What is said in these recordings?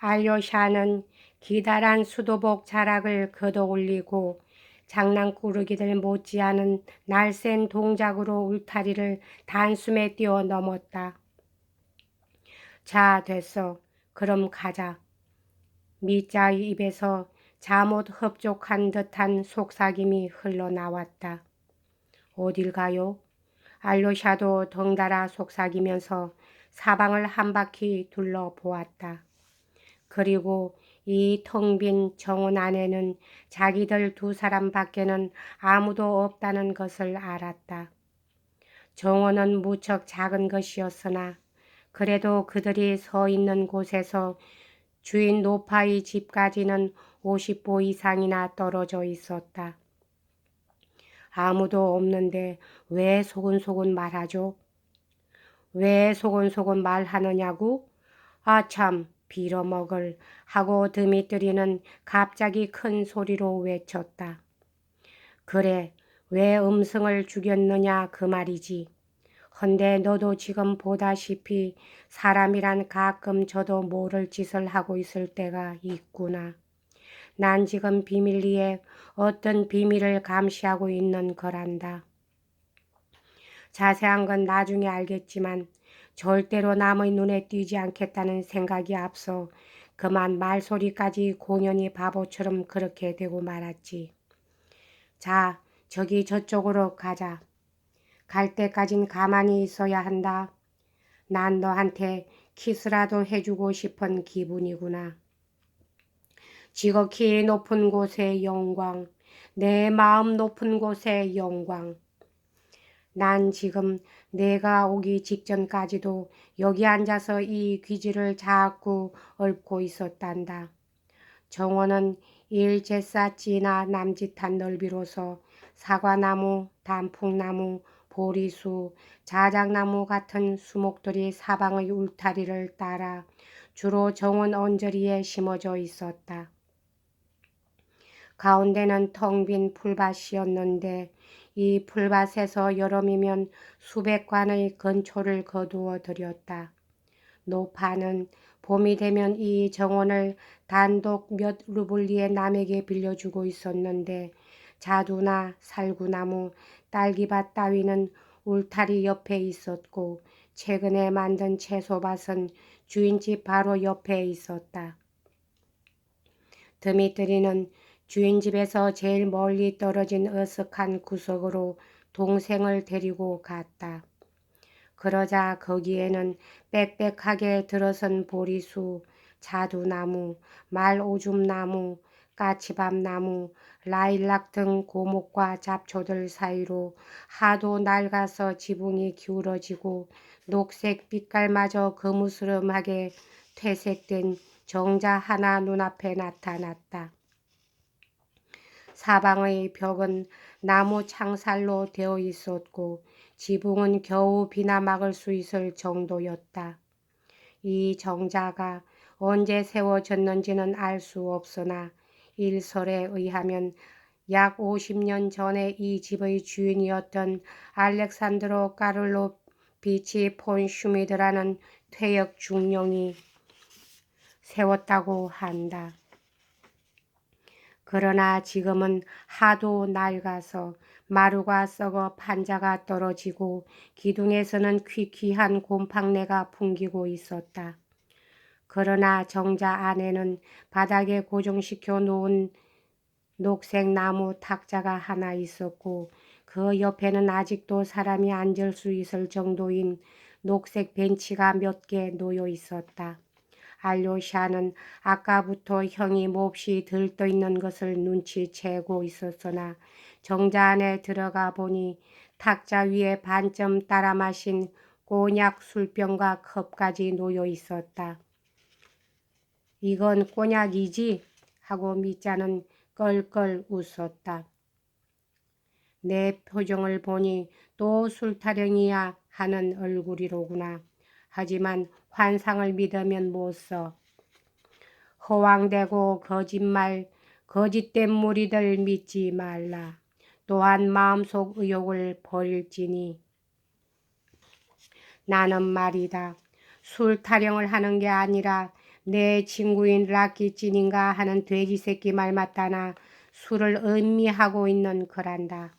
알료샤는 기다란 수도복 자락을 걷어올리고 장난꾸러기들 못지않은 날쌘 동작으로 울타리를 단숨에 뛰어 넘었다. 자, 됐어. 그럼 가자. 미자의 입에서 잠옷 흡족한 듯한 속삭임이 흘러나왔다. 어딜 가요? 알료샤도 덩달아 속삭이면서 사방을 한 바퀴 둘러보았다. 그리고 이 텅 빈 정원 안에는 자기들 두 사람밖에는 아무도 없다는 것을 알았다. 정원은 무척 작은 것이었으나 그래도 그들이 서 있는 곳에서 주인 노파의 집까지는 50보 이상이나 떨어져 있었다. 아무도 없는데 왜 소곤소곤 말하죠? 왜 소곤소곤 말하느냐고? 아참, 빌어먹을 하고 드미뜨리는 갑자기 큰 소리로 외쳤다. 그래, 왜 음성을 죽였느냐 그 말이지. 헌데 너도 지금 보다시피 사람이란 가끔 저도 모를 짓을 하고 있을 때가 있구나. 난 지금 비밀리에 어떤 비밀을 감시하고 있는 거란다. 자세한 건 나중에 알겠지만 절대로 남의 눈에 띄지 않겠다는 생각이 앞서 그만 말소리까지 공연히 바보처럼 그렇게 되고 말았지. 자, 저기 저쪽으로 가자. 갈 때까진 가만히 있어야 한다. 난 너한테 키스라도 해주고 싶은 기분이구나. 지극히 높은 곳의 영광, 내 마음 높은 곳의 영광. 난 지금 내가 오기 직전까지도 여기 앉아서 이 귀지를 자꾸 읊고 있었단다. 정원은 일제사지나 남짓한 넓이로서 사과나무, 단풍나무, 보리수, 자작나무 같은 수목들이 사방의 울타리를 따라 주로 정원 언저리에 심어져 있었다. 가운데는 텅 빈 풀밭이었는데 이 풀밭에서 여름이면 수백 관의 건초를 거두어 들였다. 노파는 봄이 되면 이 정원을 단독 몇 루블리에 남에게 빌려주고 있었는데 자두나 살구나무, 딸기밭 따위는 울타리 옆에 있었고 최근에 만든 채소밭은 주인집 바로 옆에 있었다. 드미트리는 주인집에서 제일 멀리 떨어진 어색한 구석으로 동생을 데리고 갔다. 그러자 거기에는 빽빽하게 들어선 보리수, 자두나무, 말오줌나무, 까치밥나무, 라일락 등 고목과 잡초들 사이로 하도 낡아서 지붕이 기울어지고 녹색 빛깔마저 거무스름하게 퇴색된 정자 하나 눈앞에 나타났다. 사방의 벽은 나무 창살로 되어 있었고 지붕은 겨우 비나 막을 수 있을 정도였다. 이 정자가 언제 세워졌는지는 알 수 없으나 일설에 의하면 약 50년 전에 이 집의 주인이었던 알렉산드로 까를로비치 폰 슈미드라는 퇴역 중령이 세웠다고 한다. 그러나 지금은 하도 낡아서 마루가 썩어 판자가 떨어지고 기둥에서는 퀴퀴한 곰팡내가 풍기고 있었다. 그러나 정자 안에는 바닥에 고정시켜 놓은 녹색 나무 탁자가 하나 있었고 그 옆에는 아직도 사람이 앉을 수 있을 정도인 녹색 벤치가 몇 개 놓여 있었다. 알료샤는 아까부터 형이 몹시 들떠있는 것을 눈치채고 있었으나 정자 안에 들어가 보니 탁자 위에 반쯤 따라 마신 꼬냑 술병과 컵까지 놓여 있었다. 이건 꼬냑이지? 하고 미자는 껄껄 웃었다. 내 표정을 보니 또 술타령이야 하는 얼굴이로구나. 하지만 환상을 믿으면 못 써. 허황되고 거짓말, 거짓된 무리들 믿지 말라. 또한 마음속 의욕을 버릴지니. 나는 말이다. 술 타령을 하는 게 아니라 내 친구인 락키찐인가 하는 돼지 새끼 말 맞다나 술을 음미하고 있는 거란다.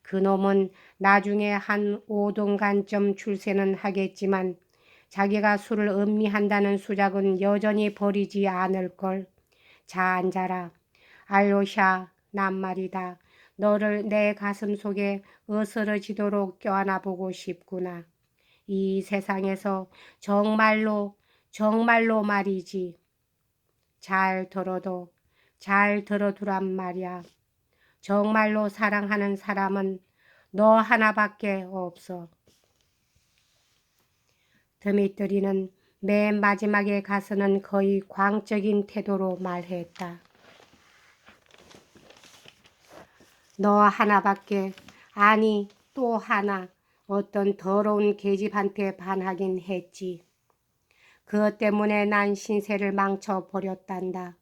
그놈은 나중에 한 5등간쯤 출세는 하겠지만 자기가 술을 음미한다는 수작은 여전히 버리지 않을걸. 자, 앉아라. 알로샤, 난 말이다. 너를 내 가슴 속에 어스러지도록 껴안아보고 싶구나. 이 세상에서 정말로 말이지. 잘 들어두란 말이야. 정말로 사랑하는 사람은 너 하나밖에 없어. 드미트리는 맨 마지막에 가서는 거의 광적인 태도로 말했다. 너 하나밖에, 아니 또 하나, 어떤 더러운 계집한테 반하긴 했지. 그것 때문에 난 신세를 망쳐버렸단다.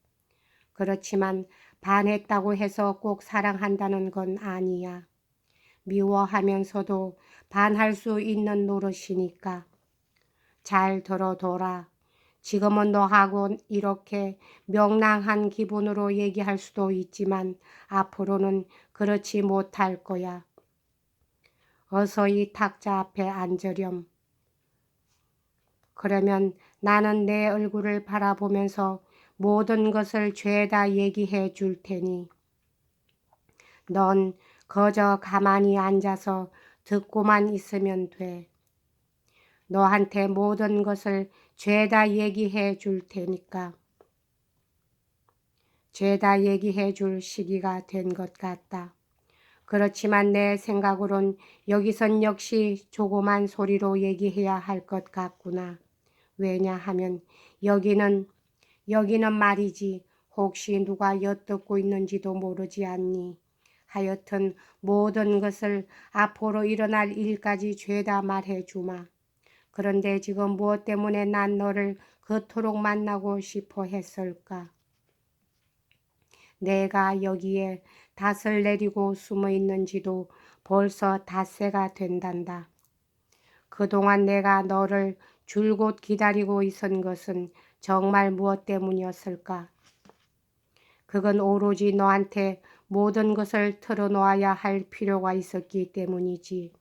그렇지만 반했다고 해서 꼭 사랑한다는 건 아니야. 미워하면서도 반할 수 있는 노릇이니까. 잘 들어둬라. 지금은 너하고 이렇게 명랑한 기분으로 얘기할 수도 있지만 앞으로는 그렇지 못할 거야. 어서 이 탁자 앞에 앉으렴. 그러면 나는 내 얼굴을 바라보면서 모든 것을 죄다 얘기해 줄 테니 넌 그저 가만히 앉아서 듣고만 있으면 돼. 너한테 모든 것을 죄다 얘기해 줄 테니까. 죄다 얘기해 줄 시기가 된 것 같다. 그렇지만 내 생각으론 여기선 역시 조그만 소리로 얘기해야 할 것 같구나. 왜냐하면 여기는 말이지 혹시 누가 엿듣고 있는지도 모르지 않니. 하여튼 모든 것을 앞으로 일어날 일까지 죄다 말해 주마. 그런데 지금 무엇 때문에 난 너를 그토록 만나고 싶어 했을까? 내가 여기에 닷을 내리고 숨어 있는지도 벌써 닷새가 된단다. 그동안 내가 너를 줄곧 기다리고 있은 것은 정말 무엇 때문이었을까? 그건 오로지 너한테 모든 것을 털어놓아야 할 필요가 있었기 때문이지.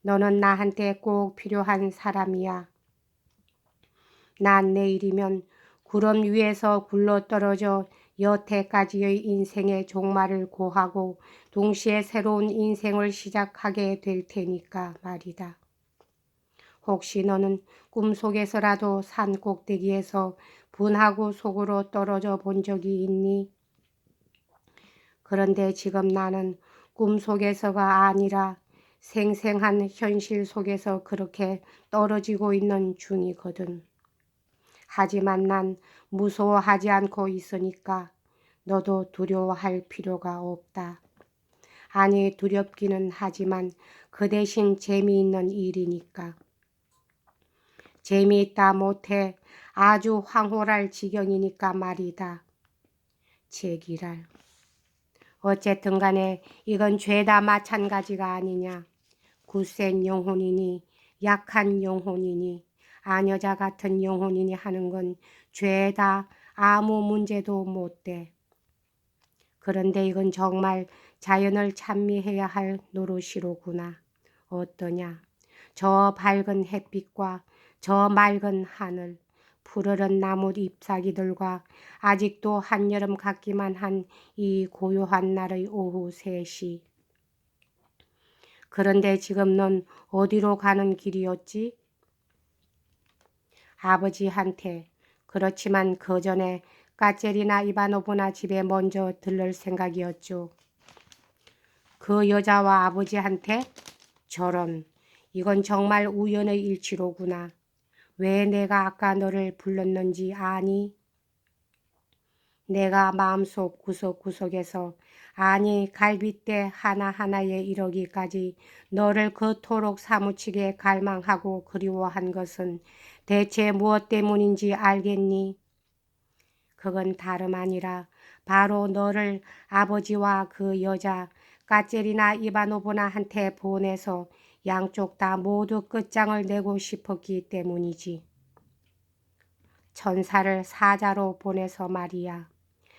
너는 나한테 꼭 필요한 사람이야. 난 내일이면 구름 위에서 굴러떨어져 여태까지의 인생의 종말을 고하고 동시에 새로운 인생을 시작하게 될 테니까 말이다. 혹시 너는 꿈속에서라도 산 꼭대기에서 분하고 속으로 떨어져 본 적이 있니? 그런데 지금 나는 꿈속에서가 아니라 생생한 현실 속에서 그렇게 떨어지고 있는 중이거든. 하지만 난 무서워하지 않고 있으니까 너도 두려워할 필요가 없다. 아니 두렵기는 하지만 그 대신 재미있는 일이니까. 재미있다 못해 아주 황홀할 지경이니까 말이다. 제기랄. 어쨌든 간에 이건 죄다 마찬가지가 아니냐. 굳센 영혼이니 약한 영혼이니 아녀자 같은 영혼이니 하는 건 죄다 아무 문제도 못 돼. 그런데 이건 정말 자연을 찬미해야 할 노릇이로구나. 어떠냐. 저 밝은 햇빛과 저 맑은 하늘, 푸르른 나무 잎사귀들과 아직도 한여름 같기만 한 이 고요한 날의 오후 3시. 그런데 지금 넌 어디로 가는 길이었지? 아버지한테. 그렇지만 그 전에 까체리나 이바노브나 집에 먼저 들를 생각이었죠. 그 여자와 아버지한테? 저런, 이건 정말 우연의 일치로구나. 왜 내가 아까 너를 불렀는지 아니? 내가 마음속 구석구석에서 아니 갈빗대 하나하나에 이르기까지 너를 그토록 사무치게 갈망하고 그리워한 것은 대체 무엇 때문인지 알겠니? 그건 다름 아니라 바로 너를 아버지와 그 여자 까체리나 이바노브나한테 보내서 양쪽 다 모두 끝장을 내고 싶었기 때문이지. 천사를 사자로 보내서 말이야.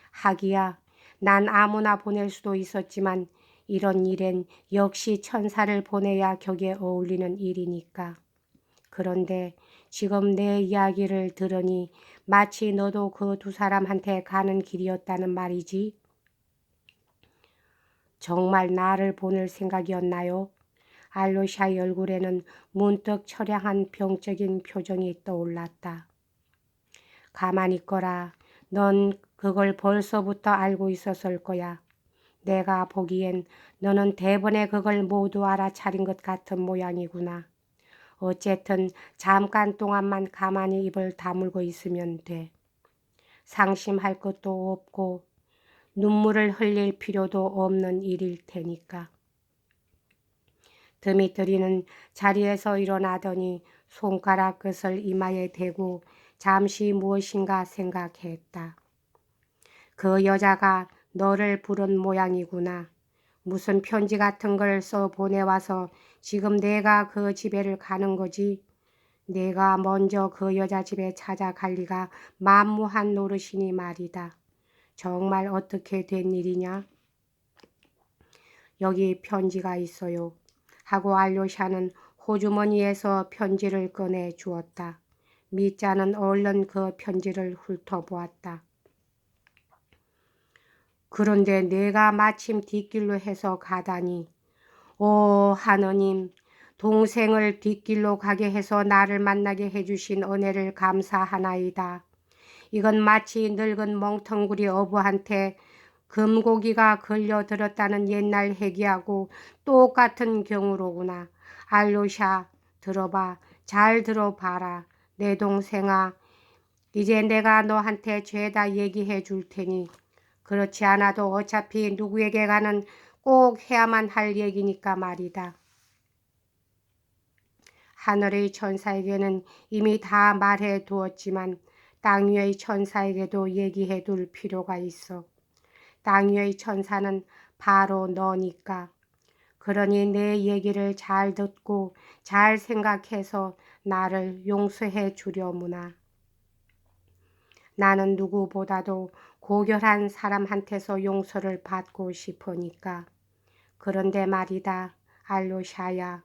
하기야, 난 아무나 보낼 수도 있었지만 이런 일엔 역시 천사를 보내야 격에 어울리는 일이니까. 그런데 지금 내 이야기를 들으니 마치 너도 그 두 사람한테 가는 길이었다는 말이지. 정말 나를 보낼 생각이었나요? 알로샤의 얼굴에는 문득 처량한 병적인 표정이 떠올랐다. 가만히 있거라. 넌 그걸 벌써부터 알고 있었을 거야. 내가 보기엔 너는 대번에 그걸 모두 알아차린 것 같은 모양이구나. 어쨌든 잠깐 동안만 가만히 입을 다물고 있으면 돼. 상심할 것도 없고 눈물을 흘릴 필요도 없는 일일 테니까. 드미트리는 자리에서 일어나더니 손가락 끝을 이마에 대고 잠시 무엇인가 생각했다. 그 여자가 너를 부른 모양이구나. 무슨 편지 같은 걸 써 보내와서 지금 내가 그 집에를 가는 거지. 내가 먼저 그 여자 집에 찾아갈 리가 만무한 노릇이니 말이다. 정말 어떻게 된 일이냐? 여기 편지가 있어요. 하고 알료샤는 호주머니에서 편지를 꺼내 주었다. 미자는 얼른 그 편지를 훑어보았다. 그런데 내가 마침 뒷길로 해서 가다니. 오 하느님, 동생을 뒷길로 가게 해서 나를 만나게 해주신 은혜를 감사하나이다. 이건 마치 늙은 멍텅구리 어부한테 금고기가 걸려들었다는 옛날 얘기하고 똑같은 경우로구나. 알로샤, 들어봐. 잘 들어봐라. 내 동생아, 이제 내가 너한테 죄다 얘기해 줄 테니 그렇지 않아도 어차피 누구에게 가는 꼭 해야만 할 얘기니까 말이다. 하늘의 천사에게는 이미 다 말해 두었지만 땅 위의 천사에게도 얘기해 둘 필요가 있어. 땅 위의 천사는 바로 너니까. 그러니 내 얘기를 잘 듣고 잘 생각해서 나를 용서해 주려무나. 나는 누구보다도 고결한 사람한테서 용서를 받고 싶으니까. 그런데 말이다, 알로샤야.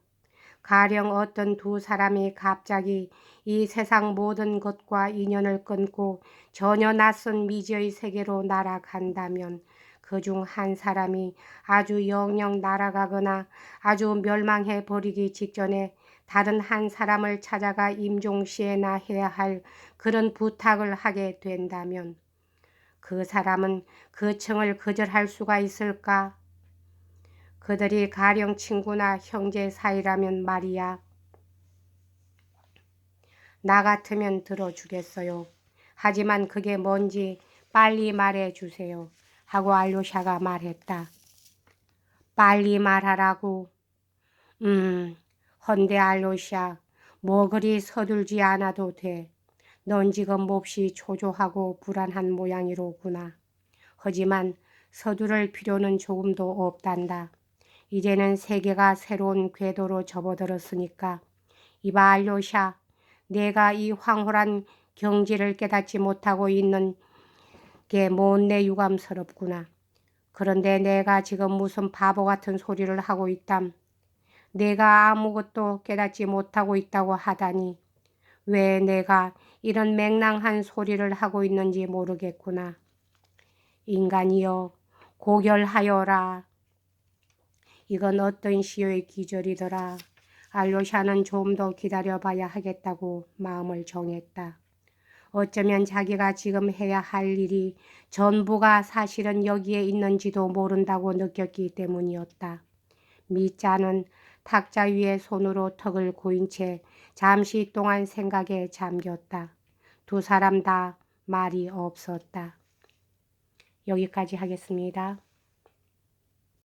가령 어떤 두 사람이 갑자기 이 세상 모든 것과 인연을 끊고 전혀 낯선 미지의 세계로 날아간다면 그중 한 사람이 아주 영영 날아가거나 아주 멸망해 버리기 직전에 다른 한 사람을 찾아가 임종시해나 해야 할 그런 부탁을 하게 된다면 그 사람은 그 청을 거절할 수가 있을까? 그들이 가령 친구나 형제 사이라면 말이야. 나 같으면 들어주겠어요. 하지만 그게 뭔지 빨리 말해 주세요. 하고 알로샤가 말했다. 빨리 말하라고. 헌데 알로샤, 뭐 그리 서둘지 않아도 돼. 넌 지금 몹시 초조하고 불안한 모양이로구나. 하지만 서두를 필요는 조금도 없단다. 이제는 세계가 새로운 궤도로 접어들었으니까. 이봐 알로샤, 내가 이 황홀한 경지를 깨닫지 못하고 있는 게 못내 유감스럽구나. 그런데 내가 지금 무슨 바보 같은 소리를 하고 있담. 내가 아무것도 깨닫지 못하고 있다고 하다니. 왜 내가 이런 맹랑한 소리를 하고 있는지 모르겠구나. 인간이여, 고결하여라. 이건 어떤 시의 기절이더라. 알로샤는 좀 더 기다려봐야 하겠다고 마음을 정했다. 어쩌면 자기가 지금 해야 할 일이 전부가 사실은 여기에 있는지도 모른다고 느꼈기 때문이었다. 미자는 탁자 위에 손으로 턱을 고인 채 잠시 동안 생각에 잠겼다. 두 사람 다 말이 없었다. 여기까지 하겠습니다.